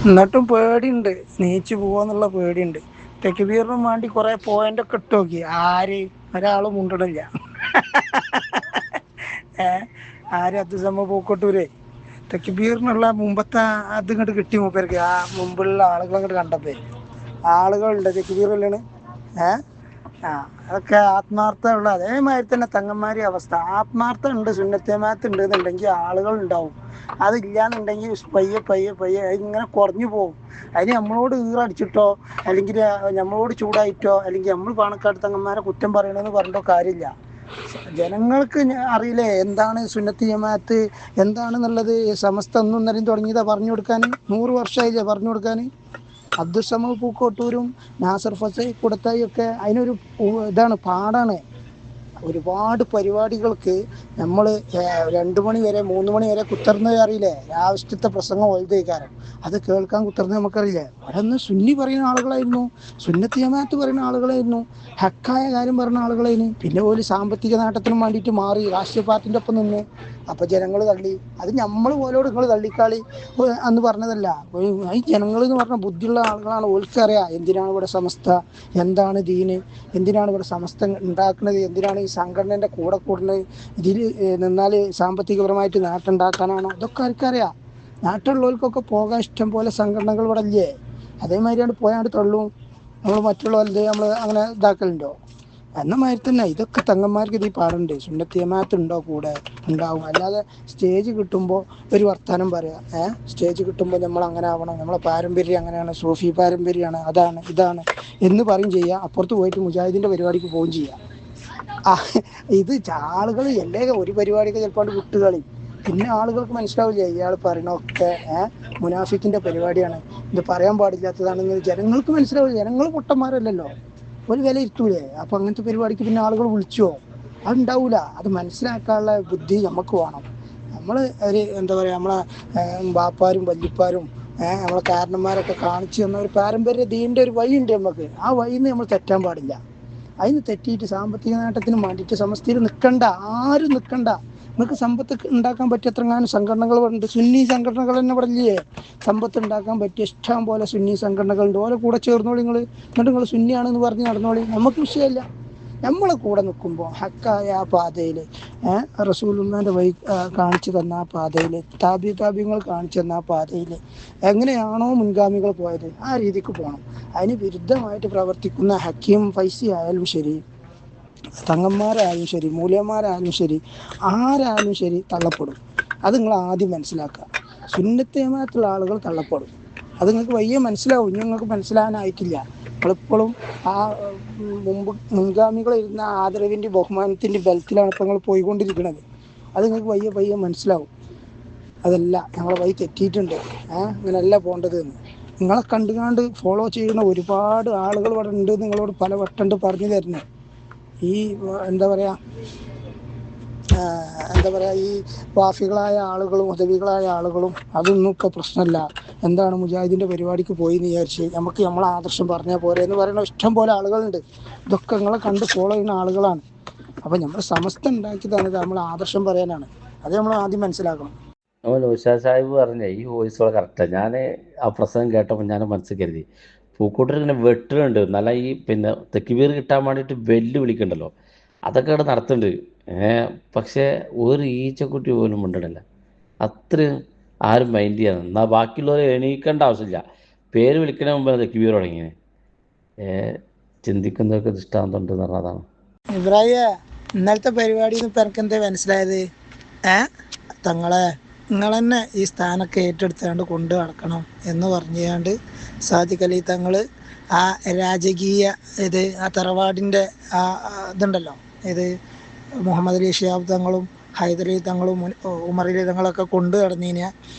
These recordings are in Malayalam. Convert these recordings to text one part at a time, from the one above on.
എന്നിട്ടും പേടിയുണ്ട്, നീച്ചു പോവാന്നുള്ള പേടിയുണ്ട്. തെക്കുബീറിനും വേണ്ടി കുറെ പോയിന്റ് ഒക്കെ ഇട്ട് നോക്കി, ഒരാളും മുണ്ടണില്ല. ആര് അബ്ദുസമ്മ പൂക്കോട്ടൂരെ തെക്കുബീറിനുള്ള മുമ്പത്തെ അത് ഇങ്ങോട്ട് കിട്ടി മൂപ്പർക്ക്. ആ മുമ്പുള്ള ആളുകൾ ഇങ്ങോട്ട് കണ്ടപ്പോ ആളുകളുണ്ട് തെക്കുബീറല്ലാണ്. ഏഹ് ആ അതൊക്കെ ആത്മാർത്ഥ ഉള്ള അതേമാതിരി തന്നെ തങ്ങന്മാരി അവസ്ഥ. ആത്മാർത്ഥം ഉണ്ട്, സുന്നത്തേമാത്ത് ഉണ്ട് എന്നുണ്ടെങ്കിൽ ആളുകൾ ഉണ്ടാവും. അതില്ലാന്നുണ്ടെങ്കിൽ പയ്യെ പയ്യെ പയ്യെ ഇങ്ങനെ കുറഞ്ഞു പോകും. അതിന് നമ്മളോട് ഈറടിച്ചിട്ടോ അല്ലെങ്കിൽ നമ്മളോട് ചൂടായിട്ടോ അല്ലെങ്കിൽ നമ്മൾ പാണക്കാട് തങ്ങന്മാരെ കുറ്റം പറയണമെന്ന് പറഞ്ഞിട്ടോ കാര്യമില്ല. ജനങ്ങൾക്ക് അറിയില്ലേ എന്താണ് സുന്നത്ത് ജമാഅത്ത് എന്താണെന്നുള്ളത്. സമസ്ത ഒന്നും നിലയും തുടങ്ങിയതാ പറഞ്ഞു കൊടുക്കാൻ. 100 വർഷമായില്ലേ പറഞ്ഞു കൊടുക്കാൻ. അബ്ദുസമദ് പൂക്കോട്ടൂരും നാസർ ഫസൽ കുടത്തായി ഒക്കെ അതിനൊരു ഇതാണ്, പാടാണ്. ഒരുപാട് പരിപാടികൾക്ക് നമ്മൾ 2 മണി വരെ 3 മണി വരെ കുത്തർന്നത് അറിയില്ലേ. രാവിലത്തെ പ്രസംഗം വലുതേക്കാരം അത് കേൾക്കാൻ കുത്തർന്നത് നമുക്കറിയില്ലേ. അവിടെ നിന്ന് സുന്നി പറയുന്ന ആളുകളായിരുന്നു, സുന്നത്ത് ജമാഅത്ത് പറയുന്ന ആളുകളായിരുന്നു, ഹക്കായ കാര്യം പറയുന്ന ആളുകളായിരുന്നു. പിന്നെ ഒരു സാമ്പത്തിക നേട്ടത്തിനും വേണ്ടിയിട്ട് മാറി രാഷ്ട്രീയ പാർട്ടിൻ്റെ ഒപ്പം നിന്ന്. അപ്പൊ ജനങ്ങൾ തള്ളി. അത് നമ്മൾ പോലോട് നിങ്ങൾ തള്ളിക്കാളി അന്ന് പറഞ്ഞതല്ല. ഈ ജനങ്ങൾ എന്ന് പറഞ്ഞ ബുദ്ധിയുള്ള ആളുകളാണ്. ഓൽക്കറിയാം എന്തിനാണ് ഇവിടെ സമസ്ത, എന്താണ് ദീന്, എന്തിനാണ് ഇവിടെ സമസ്ത ഉണ്ടാക്കുന്നത്, എന്തിനാണ് ഈ സംഘടനയുടെ കൂടെ കൂടുന്നത്, ഇതിൽ നിന്നാൽ സാമ്പത്തികപരമായിട്ട് നേട്ടം ഉണ്ടാക്കാനാണോ, ഇതൊക്കെ ആർക്കറിയാം. നേട്ടമുള്ളവർക്കൊക്കെ പോകാൻ ഇഷ്ടം പോലെ സംഘടനകൾ ഇവിടെ ഇല്ലേ. അതേമാതിരിയാണ് പോയാണ്ട് തള്ളും. നമ്മൾ മറ്റുള്ളവരുടെ നമ്മൾ അങ്ങനെ ഇതാക്കലുണ്ടോ? എന്ന മാതിരി തന്നെ ഇതൊക്കെ തങ്ങന്മാർക്ക് ഇത് പാടുണ്ട്. സുന്നത്ത് ജമാഅത്ത് ഉണ്ടോ കൂടെ ഉണ്ടാവും. അല്ലാതെ സ്റ്റേജ് കിട്ടുമ്പോൾ ഒരു വർത്തമാനം പറയാം. സ്റ്റേജ് കിട്ടുമ്പോൾ നമ്മൾ അങ്ങനെ ആവണം, നമ്മളെ പാരമ്പര്യം അങ്ങനെയാണ്, സൂഫി പാരമ്പര്യമാണ്, അതാണ് ഇതാണ് എന്ന് പറയും ചെയ്യുക. അപ്പുറത്ത് പോയിട്ട് മുജാഹിദിന്റെ പരിപാടിക്ക് പോവുകയും ചെയ്യാം. ഇത് ആളുകൾ എല്ലേ ഒരു പരിപാടിക്ക് ചിലപ്പോൾ വിട്ടുകളി. പിന്നെ ആളുകൾക്ക് മനസ്സിലാവില്ല ഇയാൾ പറയണൊക്കെ മുനാഫിക്കിന്റെ പരിപാടിയാണ്, ഇത് പറയാൻ പാടില്ലാത്തതാണെന്ന് ജനങ്ങൾക്ക് മനസ്സിലാവില്ല. ജനങ്ങൾ പൊട്ടന്മാരല്ലല്ലോ, ഒരു വില ഇരുത്തൂലേ. അപ്പൊ അങ്ങനത്തെ പരിപാടിക്ക് പിന്നെ ആളുകൾ വിളിച്ചോ? അതുണ്ടാവൂല. അത് മനസ്സിലാക്കാനുള്ള ബുദ്ധി നമുക്ക് വേണം. നമ്മള് ഒരു എന്താ പറയാ, നമ്മളെ ബാപ്പാരും വല്യപ്പാരും നമ്മളെ കാരണന്മാരൊക്കെ കാണിച്ചു തന്ന ഒരു പാരമ്പര്യ ദീന്റെ ഒരു വഴി ഉണ്ട് നമുക്ക്. ആ വഴിന്ന് നമ്മൾ തെറ്റാൻ പാടില്ല. അതിന് തെറ്റിയിട്ട് സാമ്പത്തിക നേട്ടത്തിന് വേണ്ടിയിട്ട് സമസ്തയിൽ നിൽക്കണ്ട, ആരും നിൽക്കണ്ട. നിങ്ങൾക്ക് സമ്പത്ത് ഉണ്ടാക്കാൻ പറ്റിയ എത്രങ്ങാനും സംഘടനകൾ ഉണ്ട്. സുന്നി സംഘടനകൾ തന്നെ പറഞ്ഞില്ലേ, സമ്പത്ത് ഉണ്ടാക്കാൻ പറ്റിയ ഇഷ്ടം പോലെ സുന്നി സംഘടനകളുണ്ട്. ഓരോ കൂടെ ചേർന്നോളി നിങ്ങൾ. എന്നിട്ട് നിങ്ങൾ സുന്നിയാണെന്ന് പറഞ്ഞ് നടന്നോളി, നമുക്ക് വിഷയമില്ല. നമ്മളെ കൂടെ നിൽക്കുമ്പോൾ ഹക്കായ ആ പാതയിൽ റസൂലുള്ളാഹിന്റെ വഴി കാണിച്ചു തന്ന ആ പാതയിൽ, താബിങ്ങൾ കാണിച്ചു തന്ന ആ പാതയിൽ എങ്ങനെയാണോ മുൻഗാമികൾ പോയത് ആ രീതിക്ക് പോകണം. അതിന് വിരുദ്ധമായിട്ട് പ്രവർത്തിക്കുന്ന ഹക്കീം ഫൈസി ആയാലും ശരി, തങ്ങന്മാരായാലും ശരി, മൂല്യന്മാരായാലും ശരി, ആരായാലും ശരി തള്ളപ്പെടും. അത് നിങ്ങൾ ആദ്യം മനസ്സിലാക്കുക. സുന്നത്ത് ജമാഅത്തുള്ള ആളുകൾ തള്ളപ്പെടും. അത് നിങ്ങൾക്ക് വയ്യ മനസ്സിലാവും. ഇനി നിങ്ങൾക്ക് മനസ്സിലാകാനായിട്ടില്ല. നിങ്ങളിപ്പോഴും ആ മുൻഗാമികളിരുന്ന ആദരവിൻ്റെ ബഹുമാനത്തിൻ്റെ ബലത്തിലാണ് ഇപ്പോൾ നിങ്ങൾ പോയിക്കൊണ്ടിരിക്കുന്നത്. അത് നിങ്ങൾക്ക് വയ്യ മനസ്സിലാവും. അതല്ല, ഞങ്ങളെ വഴി തെറ്റിയിട്ടുണ്ട്, ഇങ്ങനെയല്ല പോകേണ്ടത് എന്ന് നിങ്ങളെ കണ്ടുകാണ്ട് ഫോളോ ചെയ്യുന്ന ഒരുപാട് ആളുകൾ ഇവിടെ ഉണ്ട്. നിങ്ങളോട് പല വട്ടണ്ട് പറഞ്ഞു തരുന്നത്. ഈ എന്താ പറയാ ഈ വാഫികളായ ആളുകളും ഉദവികളായ ആളുകളും അതൊന്നും ഒക്കെ പ്രശ്നമല്ല. എന്താണ് മുജാഹിദിന്റെ പരിപാടിക്ക് പോയി എന്ന് വിചാരിച്ച് നമുക്ക് നമ്മളെ ആദർശം പറഞ്ഞാൽ പോരെ എന്ന് പറയുന്ന ഇഷ്ടം പോലെ ആളുകളുണ്ട്. ഇതൊക്കെ നിങ്ങളെ കണ്ട് ഫോളോ ചെയ്യുന്ന ആളുകളാണ്. അപ്പൊ നമ്മൾ സമസ്ത ഉണ്ടാക്കിയതാണ് നമ്മൾ ആദർശം പറയാനാണ്. അത് നമ്മൾ ആദ്യം മനസ്സിലാക്കണം. നമ്മൾ ഉഷാ സാഹിബ് പറഞ്ഞ ഈ വോയിസുകൾ കറക്റ്റാണ്. ഞാൻ ആ പ്രസംഗം കേട്ടപ്പോൾ ഞാൻ മനസ്സിൽ കരുതി പൂക്കൂട്ടർ ഇങ്ങനെ വെട്ടുന്നുണ്ട്. നല്ല ഈ പിന്നെ തെക്കുബീർ കിട്ടാൻ വേണ്ടിയിട്ട് വെല്ലു വിളിക്കണ്ടല്ലോ, അതൊക്കെ അവിടെ നടത്തുന്നുണ്ട്. പക്ഷേ ഒരു ഈച്ചക്കുട്ടി പോലും മിണ്ടണില്ല. അത്രയും ആരും മൈൻഡ് ചെയ്യാൻ. എന്നാൽ ബാക്കിയുള്ളവരെ എണീക്കേണ്ട ആവശ്യമില്ല. പേര് വിളിക്കണ മുമ്പ് തെക്കുബീർ തുടങ്ങിയത്. ചിന്തിക്കുന്നവർക്ക് ദൃഷ്ടാന്തം ഉണ്ട് എന്ന് പറഞ്ഞതാണ്. ഇബ്രാഹിം, ഇന്നലത്തെ പരിപാടി എനിക്ക് എന്താ മനസ്സിലായത്? നിങ്ങൾ തന്നെ ഈ സ്ഥാനമൊക്കെ ഏറ്റെടുത്തുകൊണ്ട് കൊണ്ടു നടക്കണം എന്ന് പറഞ്ഞുകൊണ്ട് സാദിഖ് അലി തങ്ങൾ ആ രാജകീയ ആ തറവാടിൻ്റെ ഇതുണ്ടല്ലോ, മുഹമ്മദ് അലി ഷിഹാബ് തങ്ങളും ഹൈദരലി തങ്ങളും ഉമർ അലി തങ്ങളൊക്കെ കൊണ്ടു നടന്നതിന്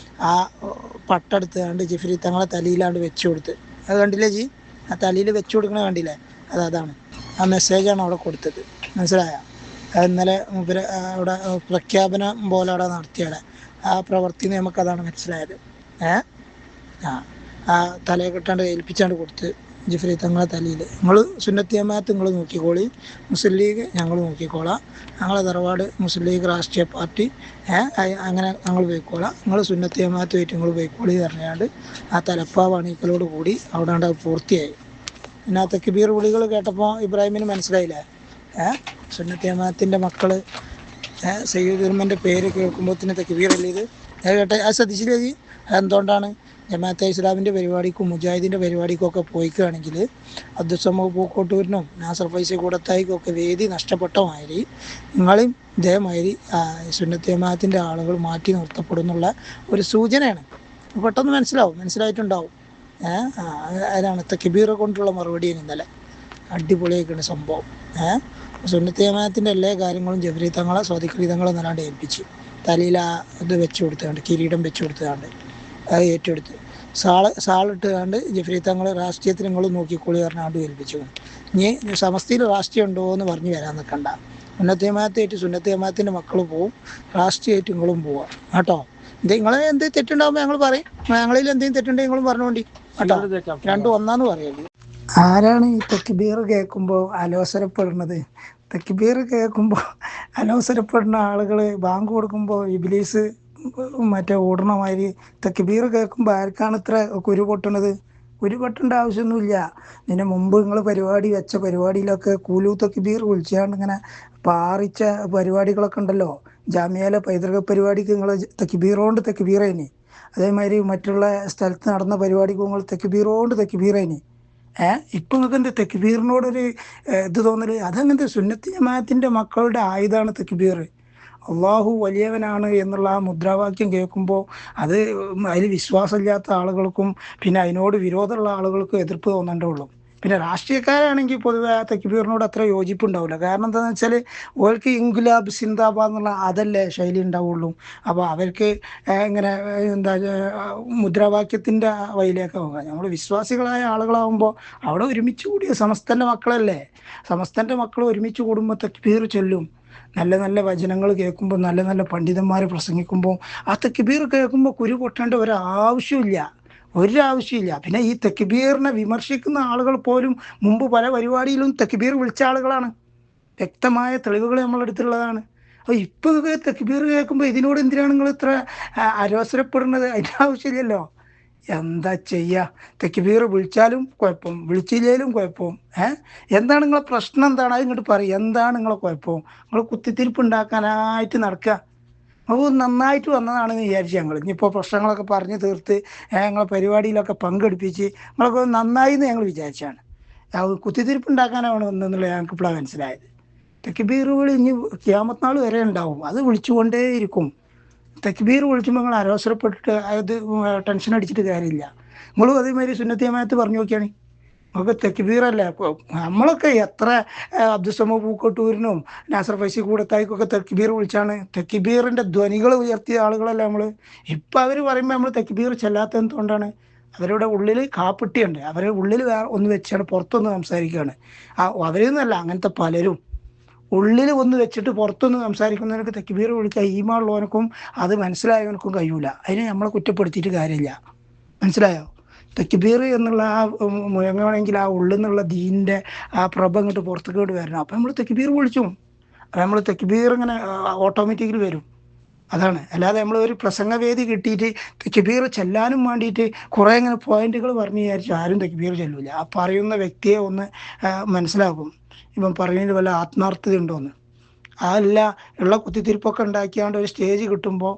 ആ പട്ടെടുത്തുകൊണ്ട് ജിഫ്രി തങ്ങളെ തലയിലാണ്ട് വെച്ചു കൊടുത്ത്. അത് കണ്ടില്ലേ ജി? ആ തലയിൽ വെച്ചു കൊടുക്കണ കണ്ടില്ലേ? അതാണ് ആ മെസ്സേജാണ് അവിടെ കൊടുത്തത്. മനസ്സിലായോ? ഇന്നലെ അവിടെ പ്രഖ്യാപനം പോലെ അവിടെ നടത്തിയുടെ ആ പ്രവൃത്തി നമുക്കതാണ് മനസ്സിലായത്. ആ തലയെ കിട്ടാണ്ട് ഏൽപ്പിച്ചാണ്ട് കൊടുത്ത് ജിഫ്രി തങ്ങളെ തലയിൽ. നിങ്ങൾ സുന്നത്ത് ജമാഅത്ത് നിങ്ങൾ നോക്കിക്കോളി, മുസ്ലിം ലീഗ് ഞങ്ങൾ നോക്കിക്കോളാം, ഞങ്ങളെ തറവാട് മുസ്ലിം ലീഗ് രാഷ്ട്രീയ പാർട്ടി അങ്ങനെ ഞങ്ങൾ പോയിക്കോളാം, നിങ്ങൾ സുന്നത്ത് ജമാഅത്തുമായിട്ട് നിങ്ങൾ പോയിക്കോളി പറഞ്ഞാണ്ട് ആ തലപ്പാവ് അണീക്കലോട് കൂടി അവിടെ പൂർത്തിയായി. പിന്നെ ആ തക്ബീർ വിളികൾ കേട്ടപ്പോൾ ഇബ്രാഹിമിന് മനസ്സിലായില്ലേ, സുന്നത്ത് ജമാഅത്തിൻ്റെ മക്കൾ സയ്യിദ് ഉമ്മൻ്റെ പേര് കേൾക്കുമ്പോഴത്തേന് തക്ബീറല്ലേ ഇത്. കേട്ടെ, അത് ശ്രദ്ധിച്ചില്ലേ? അതെന്തുകൊണ്ടാണ്? ജമാഅത്തെ ഇസ്ലാമിൻ്റെ പരിപാടിക്കും മുജാഹിദിൻ്റെ പരിപാടിക്കും ഒക്കെ പോയിക്കുകയാണെങ്കിൽ അബ്ദുസ്സമദ് പൂക്കോട്ടൂരിനും നാസർ ഫൈസി കൂടത്തായിക്കും ഒക്കെ വേദി നഷ്ടപ്പെട്ട മാതിരി നിങ്ങളെയും ഇതേമാതിരി സുന്നത്ത് ജമാഅത്തിൻ്റെ ആളുകൾ മാറ്റി നിർത്തപ്പെടുന്നുള്ള ഒരു സൂചനയാണ്. പെട്ടെന്ന് മനസ്സിലായിട്ടുണ്ടാവും. അതാണ് തക്ബീർ കൊണ്ടുള്ള മറുപടിയാണ് ഇന്നലെ. അടിപൊളിയായിക്കാണ് സംഭവം. സുന്നത്ത് ജമാഅത്തിൻ്റെ എല്ലാ കാര്യങ്ങളും ജഫ്രി തങ്ങളെ സ്വാദിഖലി തങ്ങളെ നല്ലാണ്ട് ഏൽപ്പിച്ച് തലയിൽ ഇത് വെച്ച് കൊടുത്തുകൊണ്ട് കിരീടം വെച്ച് കൊടുത്തുകൊണ്ട് അത് ഏറ്റെടുത്ത് സാളിട്ടുകൊണ്ട് ജഫ്രി തങ്ങൾ രാഷ്ട്രീയത്തിൽ നിങ്ങൾ നോക്കിക്കോളി പറഞ്ഞാണ്ട് ഏൽപ്പിച്ചു. ഇനി സമസ്തയിൽ രാഷ്ട്രീയം ഉണ്ടോ എന്ന് പറഞ്ഞ് വരാൻ നിൽക്കണ്ട. സുന്നത്ത് ജമാഅത്തായിട്ട് സുന്നത്ത് ജമാഅത്തിൻ്റെ മക്കൾ പോവും, രാഷ്ട്രീയമായിട്ട് നിങ്ങളും പോവാം കേട്ടോ. നിങ്ങളെ എന്ത് തെറ്റുണ്ടാകുമ്പോൾ ഞങ്ങൾ പറയും, ഞങ്ങളിൽ എന്തെങ്കിലും തെറ്റുണ്ടെങ്കിൽ നിങ്ങളും പറഞ്ഞുകൊണ്ടി കേട്ടോ. രണ്ടും ഒന്നാന്ന് പറയുള്ളൂ. ആരാണ് ഈ തക്ബീർ കേൾക്കുമ്പോൾ അലോസരപ്പെടുന്നത്? തക്ബീർ കേൾക്കുമ്പോൾ അലോസരപ്പെടുന്ന ആളുകൾ ബാങ്ക് കൊടുക്കുമ്പോൾ ഇബ്ലീസ് മറ്റേ ഓടണ മാതിരി തക്ബീർ കേൾക്കുമ്പോൾ ആർക്കാണ് ഇത്ര കുരു പൊട്ടണത്? കുരു പൊട്ടേണ്ട ആവശ്യമൊന്നുമില്ല. ഇതിന് മുമ്പ് നിങ്ങൾ പരിപാടി വെച്ച പരിപാടിയിലൊക്കെ കൂലു തക്ബീർ വിളിച്ചാണ്ട് ഇങ്ങനെ പാറിച്ച പരിപാടികളൊക്കെ ഉണ്ടല്ലോ. ജാമ്യയിലെ പൈതൃക പരിപാടിക്ക് നിങ്ങൾ തക്ബീറോണ്ട് തക്ബീറേനി, അതേമാതിരി മറ്റുള്ള സ്ഥലത്ത് നടന്ന പരിപാടിക്ക് നിങ്ങൾ തക്ബീറോണ്ട് തക്ബീറേനി. ഇപ്പം നിങ്ങൾക്ക് എന്താ തക്ബീറിനോടൊരു ഇത് തോന്നല്? അതങ്ങനത്തെ സുന്നത്ത് ജമാഅത്തിൻ്റെ മക്കളുടെ ആയുധമാണ് തക്ബീർ. അള്ളാഹു വലിയവനാണ് എന്നുള്ള ആ മുദ്രാവാക്യം കേൾക്കുമ്പോൾ അത് അതിൽ വിശ്വാസമില്ലാത്ത ആളുകൾക്കും പിന്നെ അതിനോട് വിരോധമുള്ള ആളുകൾക്കും എതിർപ്പ് തോന്നേണ്ടതുള്ളൂ. പിന്നെ രാഷ്ട്രീയക്കാരാണെങ്കിൽ പൊതുവെ ആ തക്ബീറിനോട് അത്ര യോജിപ്പുണ്ടാവില്ല. കാരണം എന്താണെന്ന് വെച്ചാൽ ഓർക്ക് ഇൻകുലാബ് സിന്ദാബാദ് എന്നുള്ള അതല്ലേ ശൈലി ഉണ്ടാവുള്ളൂ. അപ്പോൾ അവർക്ക് ഇങ്ങനെ എന്താ മുദ്രാവാക്യത്തിൻ്റെ വഴിയിലേക്ക് പോകാം. നമ്മൾ വിശ്വാസികളായ ആളുകളാകുമ്പോൾ അവിടെ ഒരുമിച്ച് കൂടിയ സമസ്തൻ്റെ മക്കളല്ലേ, സമസ്തൻ്റെ മക്കൾ ഒരുമിച്ച് കൂടുമ്പോൾ തക്ബീർ ചൊല്ലും. നല്ല നല്ല വചനങ്ങൾ കേൾക്കുമ്പോൾ, നല്ല നല്ല പണ്ഡിതന്മാർ പ്രസംഗിക്കുമ്പോൾ ആ തക്ബീർ കേൾക്കുമ്പോൾ കുരു പൊട്ടേണ്ട ഒരാവശ്യമില്ല. പിന്നെ ഈ തക്ബീറിനെ വിമർശിക്കുന്ന ആളുകൾ പോലും മുമ്പ് പല പരിപാടിയിലും തക്ബീർ വിളിച്ച ആളുകളാണ്. വ്യക്തമായ തെളിവുകൾ നമ്മളെടുത്തുള്ളതാണ്. അപ്പോൾ ഇപ്പോൾ തക്ബീർ കേൾക്കുമ്പോൾ ഇതിനോട് എന്തിനാണ് നിങ്ങൾ ഇത്ര അരോസരപ്പെടുന്നത്? അതിൻ്റെ ആവശ്യമില്ലല്ലോ. എന്താ ചെയ്യുക? തക്ബീർ വിളിച്ചാലും കുഴപ്പം, വിളിച്ചില്ലേലും കുഴപ്പം. എന്താണ് നിങ്ങളെ പ്രശ്നം? എന്താണ് അത് ഇങ്ങോട്ട് പറയും. എന്താണ് നിങ്ങളെ കുഴപ്പം? നിങ്ങൾ കുത്തിത്തിരിപ്പ് ഉണ്ടാക്കാനായിട്ട് നടക്കുക. അപ്പോൾ നന്നായിട്ട് വന്നതാണെന്ന് വിചാരിച്ചു ഞങ്ങൾ. ഇനിയിപ്പോൾ പ്രശ്നങ്ങളൊക്കെ പറഞ്ഞ് തീർത്ത് ഞങ്ങളെ പരിപാടിയിലൊക്കെ പങ്കെടുപ്പിച്ച് നിങ്ങളൊക്കെ നന്നായി എന്ന് ഞങ്ങൾ വിചാരിച്ചാണ്. കുത്തിത്തിരിപ്പ് ഉണ്ടാക്കാനാണ് വന്നതെന്നുള്ളത് ഞങ്ങൾക്ക് ഇപ്പോഴാണ് മനസ്സിലായത്. തക്ബീറുകൾ ഇനി ഖിയാമത്ത് നാൾ വരെ ഉണ്ടാവും, അത് വിളിച്ചുകൊണ്ടേയിരിക്കും. തക്ബീർ വിളിക്കുമ്പോൾ നിങ്ങൾ അരോസരപ്പെട്ടിട്ട് അത് ടെൻഷൻ അടിച്ചിട്ട് കാര്യമില്ല. നിങ്ങളും അതേമാതിരി സുന്നത്ത് ജമാഅത്ത് പറഞ്ഞു നോക്കിയാണ്. നമുക്ക് തക്ബീറല്ലേ. നമ്മളൊക്കെ എത്ര അബ്ദുസ്സമദ് പൂക്കോട്ടൂരിനും നാസർ ഫൈസി കൂടത്തായിക്കൊക്കെ തക്ബീർ വിളിച്ചാണ് തക്ബീറിൻ്റെ ധ്വനികൾ ഉയർത്തിയ ആളുകളല്ലേ നമ്മൾ. ഇപ്പം അവർ പറയുമ്പോൾ നമ്മൾ തക്ബീർ ചെല്ലാത്ത എന്തുകൊണ്ടാണ്? അവരുടെ ഉള്ളിൽ കാപ്പിട്ടിയുണ്ട്, അവരുടെ ഉള്ളിൽ വേറെ ഒന്ന് വെച്ചാണ് പുറത്തൊന്ന് സംസാരിക്കുകയാണ്. അവരെന്നല്ല, അങ്ങനത്തെ പലരും ഉള്ളിൽ ഒന്ന് വെച്ചിട്ട് പുറത്തൊന്ന് സംസാരിക്കുന്നവർക്ക് തക്ബീർ വിളിക്കാൻ ഈമാനുള്ളവനക്കും അത് മനസ്സിലായവനക്കും കഴിയൂല. അതിനെ നമ്മളെ കുറ്റപ്പെടുത്തിയിട്ട് കാര്യമില്ല. മനസ്സിലായോ? തക്ബീർ എന്നുള്ള ആ മുഴങ്ങണമെങ്കിൽ ആ ഉള്ളിൽ നിന്നുള്ള ദീനിൻ്റെ ആ പ്രഭ ഇങ്ങോട്ട് പുറത്തേക്കോട്ട് വരണം. അപ്പം നമ്മൾ തക്ബീർ വിളിച്ചു, അപ്പം നമ്മൾ തക്ബീർ ഇങ്ങനെ ഓട്ടോമാറ്റിക്കലി വരും. അതാണ്. അല്ലാതെ നമ്മൾ ഒരു പ്രസംഗവേദി കിട്ടിയിട്ട് തക്ബീർ ചെല്ലാനും വേണ്ടിയിട്ട് കുറേ ഇങ്ങനെ പോയിന്റുകൾ പറഞ്ഞു വിചാരിച്ചു ആരും തക്ബീർ ചെല്ലൂല. ആ പറയുന്ന വ്യക്തിയെ ഒന്ന് മനസ്സിലാക്കും ഇപ്പം പറയുന്നതിൽ വല്ല ആത്മാർത്ഥത ഉണ്ടോയെന്ന്. അതല്ല, ഉള്ള കുത്തിത്തിരിപ്പൊക്കെ ഉണ്ടാക്കിയാണ്ട് ഒരു സ്റ്റേജ് കിട്ടുമ്പോൾ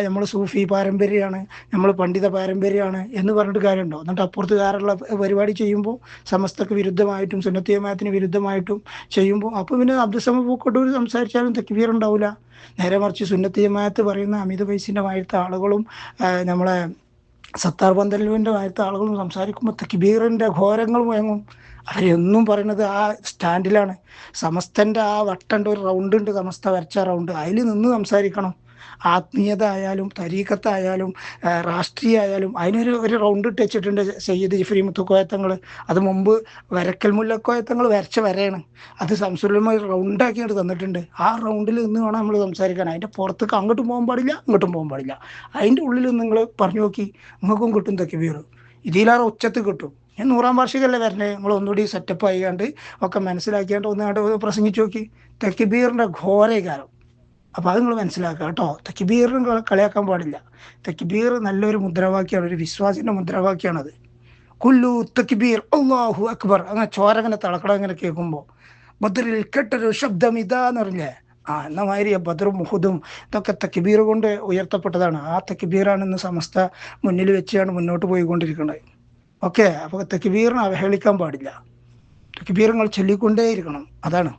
നമ്മൾ സൂഫി പാരമ്പര്യമാണ്, നമ്മൾ പണ്ഡിത പാരമ്പര്യമാണ് എന്ന് പറഞ്ഞിട്ട് കാര്യമുണ്ടോ? എന്നിട്ട് അപ്പുറത്തുകാരുള്ള പരിപാടി ചെയ്യുമ്പോൾ സമസ്തക്ക് വിരുദ്ധമായിട്ടും സുന്നത്ത് ജമാഅത്തിന് വിരുദ്ധമായിട്ടും ചെയ്യുമ്പോൾ അപ്പോൾ പിന്നെ അബ്ദുസ്സമദ് പൂക്കോട്ടൂർ സംസാരിച്ചാലും തക്ബീർ ഉണ്ടാവില്ല. നേരെ മറിച്ച് സുന്നത്ത് ജമാഅത്ത് പറയുന്ന അമിത പൈസിൻ്റെ മായത്തെ ആളുകളും നമ്മളെ സത്താർ പന്തലുവിൻ്റെ മായത്തെ ആളുകളും സംസാരിക്കുമ്പോൾ തക്ബീറിൻ്റെ ഘോരങ്ങൾ മുഴങ്ങും. അവരെന്നും പറയുന്നത് ആ സ്റ്റാൻഡിലാണ്. സമസ്തൻ്റെ ആ വട്ടൻ്റെ ഒരു റൗണ്ട് ഉണ്ട്, സമസ്ത വരച്ച റൗണ്ട്, അതിൽ നിന്ന് സംസാരിക്കണം. ആത്മീയത ആയാലും തരീഖത്തായാലും രാഷ്ട്രീയമായാലും അതിനൊരു റൗണ്ട് ഇട്ട് വെച്ചിട്ടുണ്ട് സയ്യിദ് ജിഫ്രി മുത്തുക്കോയത്തങ്ങൾ. അത് മുമ്പ് വരക്കൽ മുല്ലക്കോയത്തങ്ങൾ വരച്ച വരയാണ്. അത് സംസുലമായി റൗണ്ടാക്കിയിട്ട് തന്നിട്ടുണ്ട്. ആ റൗണ്ടിൽ നിന്ന് വേണം നമ്മൾ സംസാരിക്കാൻ. അതിൻ്റെ പുറത്തേക്ക് അങ്ങോട്ടും പോകാൻ പാടില്ല, ഇങ്ങോട്ടും പോകാൻ പാടില്ല. അതിൻ്റെ ഉള്ളിൽ നിങ്ങൾ പറഞ്ഞു നോക്കി, നിങ്ങൾക്കും കിട്ടും തക്ബീർ. ഇതിലേറെ ഉച്ചത്ത് കിട്ടും. ഞാൻ 100-ാം വാർഷികമല്ലേ വരണേ, നിങ്ങൾ ഒന്നുകൂടി സെറ്റപ്പ് ആയിക്കാണ്ട് ഒക്കെ മനസ്സിലാക്കിയാണ്ട് ഒന്നാണ്ട് പ്രസംഗിച്ച് നോക്കി. തക്ബീറിൻ്റെ ഘോരകാരം. അപ്പോൾ അത് നിങ്ങൾ മനസ്സിലാക്കുക കേട്ടോ. തക്ബീറിന് കളിയാക്കാൻ പാടില്ല. തക്ബീർ നല്ലൊരു മുദ്രാവാക്യമാണ്, ഒരു വിശ്വാസിൻ്റെ മുദ്രാവാക്യമാണത്. കുല്ലു തക്ബീർ അല്ലാഹു അക്ബർ, അങ്ങനെ ചോരങ്ങനെ തിളക്കട അങ്ങനെ കേൾക്കുമ്പോൾ ബദറിൽ കെട്ടൊരു ശബ്ദം ഇതാന്ന് പറഞ്ഞേ. എന്ന മാതിരി ബദറും മുഹുദും ഇതൊക്കെ തക്ബീർ കൊണ്ട് ഉയർത്തപ്പെട്ടതാണ്. ആ തക്ബീറാണ് ഇന്ന് സമസ്ത മുന്നിൽ വെച്ചാണ് മുന്നോട്ട് പോയിക്കൊണ്ടിരിക്കുന്നത്. ഓക്കെ, അപ്പോൾ തക്ബീറിനെ അവഹേളിക്കാൻ പാടില്ല. തക്ബീർ നിങ്ങൾ ചൊല്ലിക്കൊണ്ടേയിരിക്കണം, അതാണ്.